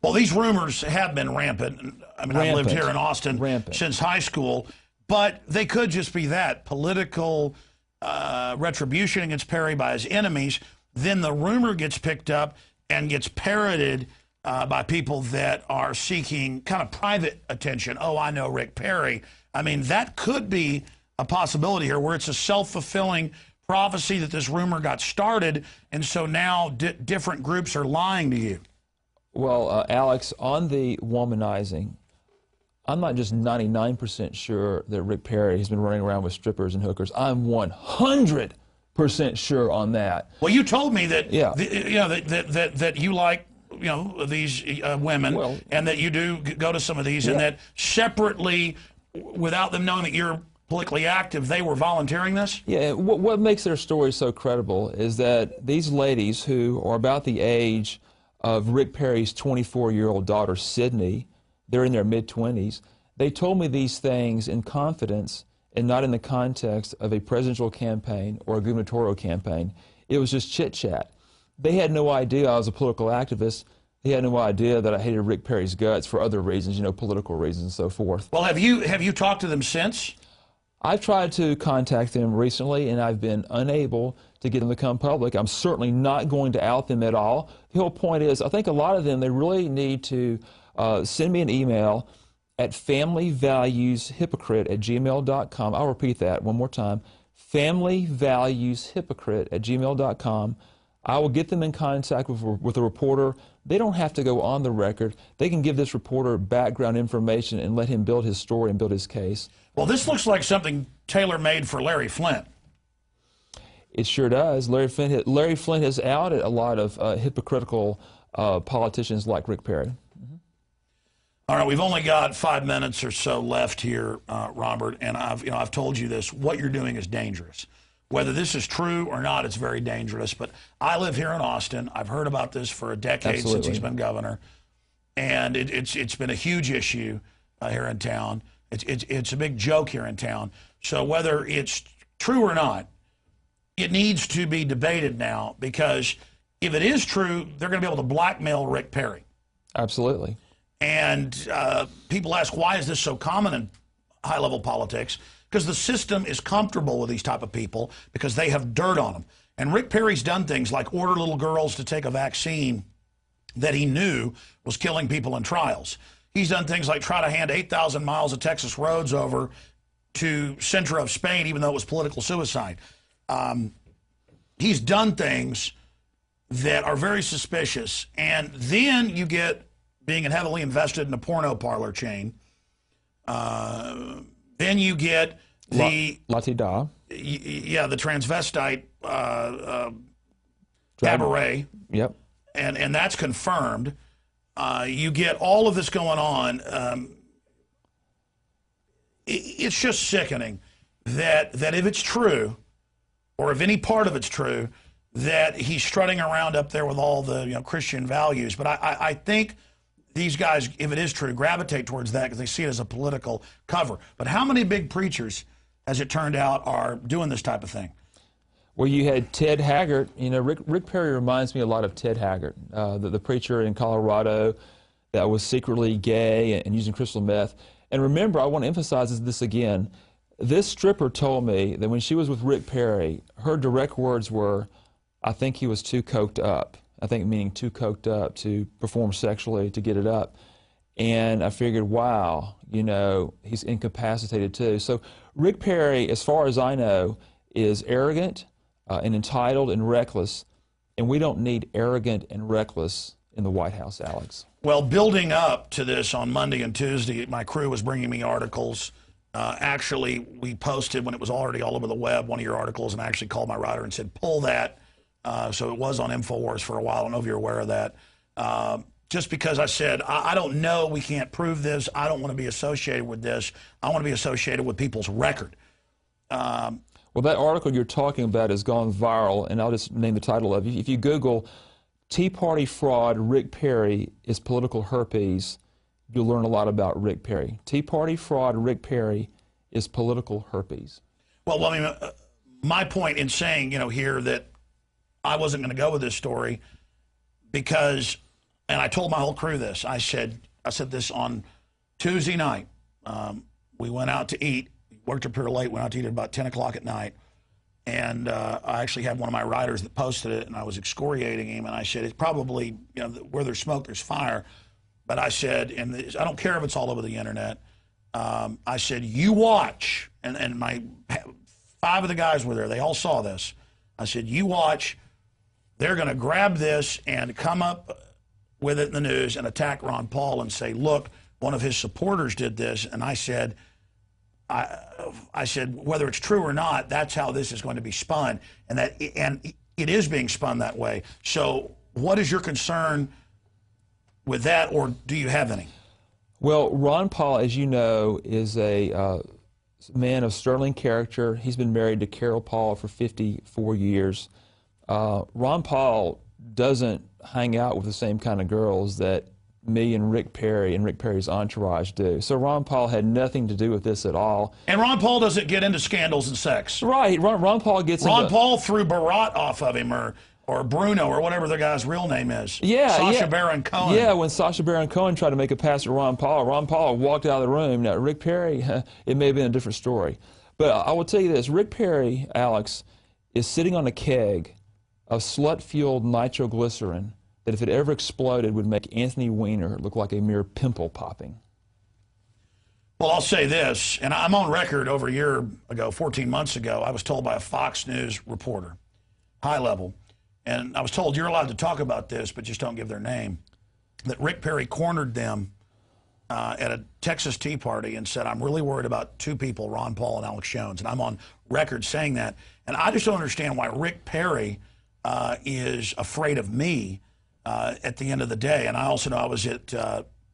Well, these rumors have been rampant. I mean, I've lived here in Austin since high school, but they could just be that political retribution against Perry by his enemies. Then the rumor gets picked up and gets parroted by people that are seeking kind of private attention. Oh, I know Rick Perry. I mean, that could be a possibility here where it's a self-fulfilling prophecy that this rumor got started, and so now different groups are lying to you. Well, Alex, on the womanizing, I'm not just 99% sure that Rick Perry has been running around with strippers and hookers. I'm 100% sure on that. Well, you told me that that you like these women, and that you do go to some of these, and that separately, without them knowing that you're politically active, they were volunteering this? Yeah, what makes their story so credible is that these ladies who are about the age of Rick Perry's 24-year-old daughter, Sydney, they're in their mid-20s, they told me these things in confidence and not in the context of a presidential campaign or a gubernatorial campaign. It was just chit-chat. They had no idea I was a political activist. They had no idea that I hated Rick Perry's guts for other reasons, political reasons and so forth. Well, have you talked to them since? I've tried to contact them recently, and I've been unable to get them to come public. I'm certainly not going to out them at all. The whole point is, I think a lot of them, they really need to send me an email at familyvalueshypocrite@gmail.com. I'll repeat that one more time, familyvalueshypocrite@gmail.com. I will get them in contact with a reporter. They don't have to go on the record. They can give this reporter background information and let him build his story and build his case. Well, this looks like something tailor-made for Larry Flynt. It sure does. Larry Flynt has outed a lot of hypocritical politicians like Rick Perry. All right, we've only got 5 minutes or so left here, Robert, and I've told you this. What you're doing is dangerous. Whether this is true or not, it's very dangerous. But I live here in Austin. I've heard about this for a decade since he's been governor, and it's been a huge issue here in town. It's a big joke here in town. So whether it's true or not, it needs to be debated now, because if it is true, they're going to be able to blackmail Rick Perry. Absolutely. And people ask, why is this so common in high-level politics? Because the system is comfortable with these type of people because they have dirt on them. And Rick Perry's done things like order little girls to take a vaccine that he knew was killing people in trials. He's done things like try to hand 8,000 miles of Texas roads over to Centro of Spain, even though it was political suicide. He's done things that are very suspicious. And then you get being heavily invested in a porno parlor chain. Then you get the La-ti-da. Yeah, the transvestite cabaret. Yep. And that's confirmed. You get all of this going on. It's just sickening that if it's true, or if any part of it's true, that he's strutting around up there with all the Christian values. But I think these guys, if it is true, gravitate towards that because they see it as a political cover. But how many big preachers, as it turned out, are doing this type of thing? Well, you had Ted Haggart. Rick Perry reminds me a lot of Ted Haggart, the preacher in Colorado that was secretly gay and using crystal meth. And remember, I want to emphasize this again. This stripper told me that when she was with Rick Perry, her direct words were, "I think he was too coked up." I think meaning too coked up to perform sexually, to get it up. And I figured, wow, he's incapacitated too. So Rick Perry, as far as I know, is arrogant and entitled and reckless, and we don't need arrogant and reckless in the White House, Alex. Well, building up to this on Monday and Tuesday, my crew was bringing me articles. Actually, we posted, when it was already all over the web, one of your articles, and I actually called my writer and said, pull that. So it was on Infowars for a while. I don't know if you're aware of that. Just because I said, I don't know, we can't prove this. I don't want to be associated with this. I want to be associated with people's record. Well, that article you're talking about has gone viral, and I'll just name the title of it. If you Google Tea Party fraud, Rick Perry is political herpes, you'll learn a lot about Rick Perry. Tea Party fraud, Rick Perry is political herpes. Well, I mean, my point in saying, here that I wasn't going to go with this story because and I told my whole crew this. I said this on Tuesday night. We went out to eat, worked up here late, went out to eat at about 10 o'clock at night. And I actually had one of my writers that posted it, and I was excoriating him. And I said, it's probably, where there's smoke, there's fire. But I said, and I don't care if it's all over the internet. I said, you watch. And my 5 of the guys were there. They all saw this. I said, you watch. They're going to grab this and come up with it in the news and attack Ron Paul and say, look, one of his supporters did this. And I said, whether it's true or not, that's how this is going to be spun, and it is being spun that way. So, what is your concern with that, or do you have any? Well, Ron Paul, as you know, is a man of sterling character. He's been married to Carol Paul for 54 years. Ron Paul doesn't hang out with the same kind of girls that me and Rick Perry's entourage do. So Ron Paul had nothing to do with this at all. And Ron Paul doesn't get into scandals and sex. Right. Ron Paul gets Ron Paul threw Barat off of him, or Bruno, or whatever the guy's real name is. Yeah. Sacha Baron Cohen. Yeah, when Sacha Baron Cohen tried to make a pass at Ron Paul walked out of the room. Now, Rick Perry, it may have been a different story. But I will tell you this, Rick Perry, Alex, is sitting on a keg of slut-fueled nitroglycerin that if it ever exploded would make Anthony Weiner look like a mere pimple popping. Well, I'll say this, and I'm on record over a year ago, 14 months ago, I was told by a Fox News reporter, high level, and I was told you're allowed to talk about this, but just don't give their name, that Rick Perry cornered them at a Texas Tea Party and said, I'm really worried about 2 people, Ron Paul and Alex Jones, and I'm on record saying that. And I just don't understand why Rick Perry is afraid of me at the end of the day. And I also know I was at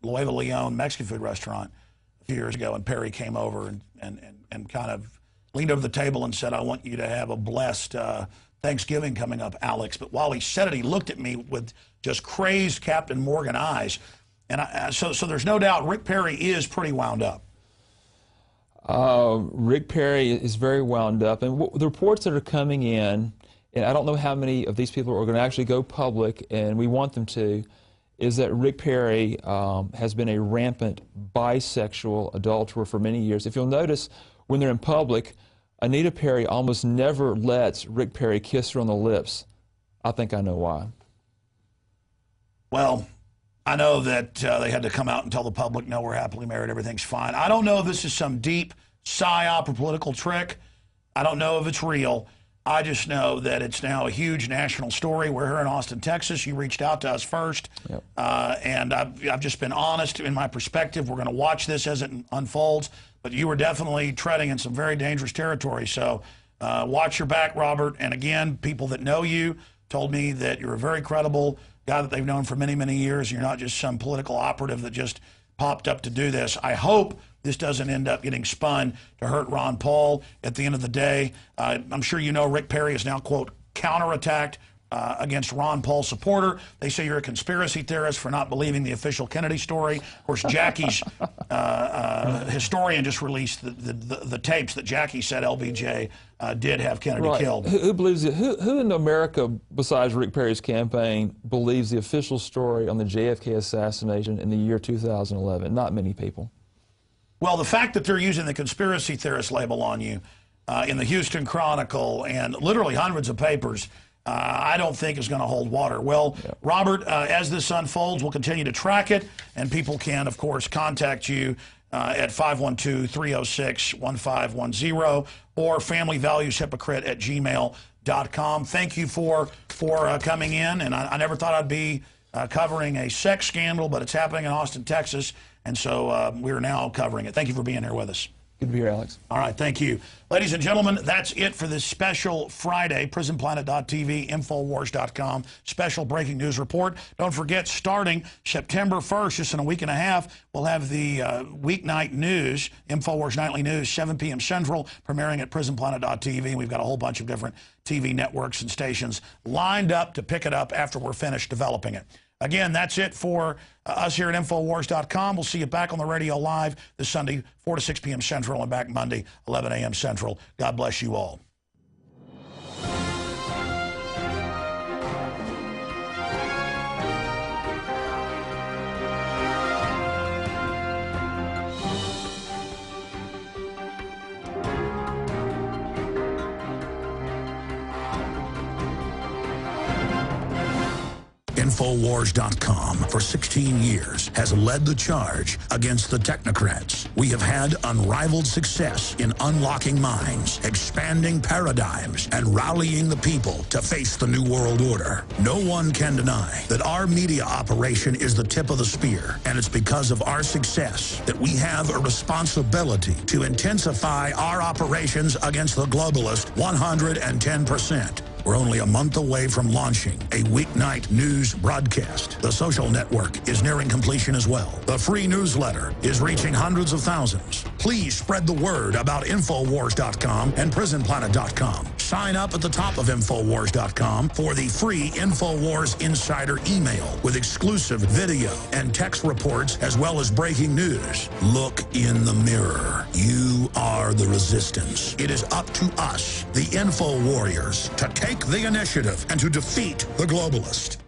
Nueva Leon Mexican food restaurant a few years ago, and Perry came over and kind of leaned over the table and said, I want you to have a blessed Thanksgiving coming up, Alex. But while he said it, he looked at me with just crazed Captain Morgan eyes. And so there's no doubt Rick Perry is pretty wound up. Rick Perry is very wound up. And the reports that are coming in, and I don't know how many of these people are going to actually go public, and we want them to, is that Rick Perry has been a rampant bisexual adulterer for many years. If you'll notice, when they're in public, Anita Perry almost never lets Rick Perry kiss her on the lips. I think I know why. Well, I know that they had to come out and tell the public, no, we're happily married, everything's fine. I don't know if this is some deep psyop or political trick. I don't know if it's real. I just know that it's now a huge national story. We're here in Austin, Texas. You reached out to us first. Yep. And I've just been honest in my perspective. We're going to watch this as it unfolds. But you were definitely treading in some very dangerous territory. So watch your back, Robert. And again, people that know you told me that you're a very credible guy that they've known for many, many years. You're not just some political operative that just popped up to do this. I hope this doesn't end up getting spun to hurt Ron Paul at the end of the day. I'm sure you know Rick Perry is now, quote, counterattacked against Ron Paul's supporter. They say you're a conspiracy theorist for not believing the official Kennedy story. Of course, Jackie's historian just released the tapes that Jackie said LBJ did have Kennedy killed. Who believes it? Who in America, besides Rick Perry's campaign, believes the official story on the JFK assassination in the year 2011? Not many people. Well, the fact that they're using the conspiracy theorist label on you in the Houston Chronicle and literally hundreds of papers, I don't think is going to hold water. Well, yep. Robert, as this unfolds, we'll continue to track it, and people can, of course, contact you at 512-306-1510 or familyvalueshypocrite@gmail.com. Thank you for coming in, and I never thought I'd be covering a sex scandal, but it's happening in Austin, Texas, and so we're now covering it. Thank you for being here with us. Good to be here, Alex. All right, thank you. Ladies and gentlemen, that's it for this special Friday, PrisonPlanet.tv, Infowars.com, special breaking news report. Don't forget, starting September 1st, just in a week and a half, we'll have the weeknight news, Infowars Nightly News, 7 p.m. Central, premiering at PrisonPlanet.tv. We've got a whole bunch of different TV networks and stations lined up to pick it up after we're finished developing it. Again, that's it for us here at Infowars.com. We'll see you back on the radio live this Sunday, 4 to 6 p.m. Central, and back Monday, 11 a.m. Central. God bless you all. Infowars.com for 16 years has led the charge against the technocrats. We have had unrivaled success in unlocking minds, expanding paradigms, and rallying the people to face the New World Order. No one can deny that our media operation is the tip of the spear, and it's because of our success that we have a responsibility to intensify our operations against the globalist 110%. We're only a month away from launching a weeknight news broadcast. The social network is nearing completion as well. The free newsletter is reaching hundreds of thousands. Please spread the word about Infowars.com and PrisonPlanet.com. Sign up at the top of Infowars.com for the free Infowars Insider email with exclusive video and text reports as well as breaking news. Look in the mirror. You are the resistance. It is up to us, the Info Warriors, to take the initiative and to defeat the globalist.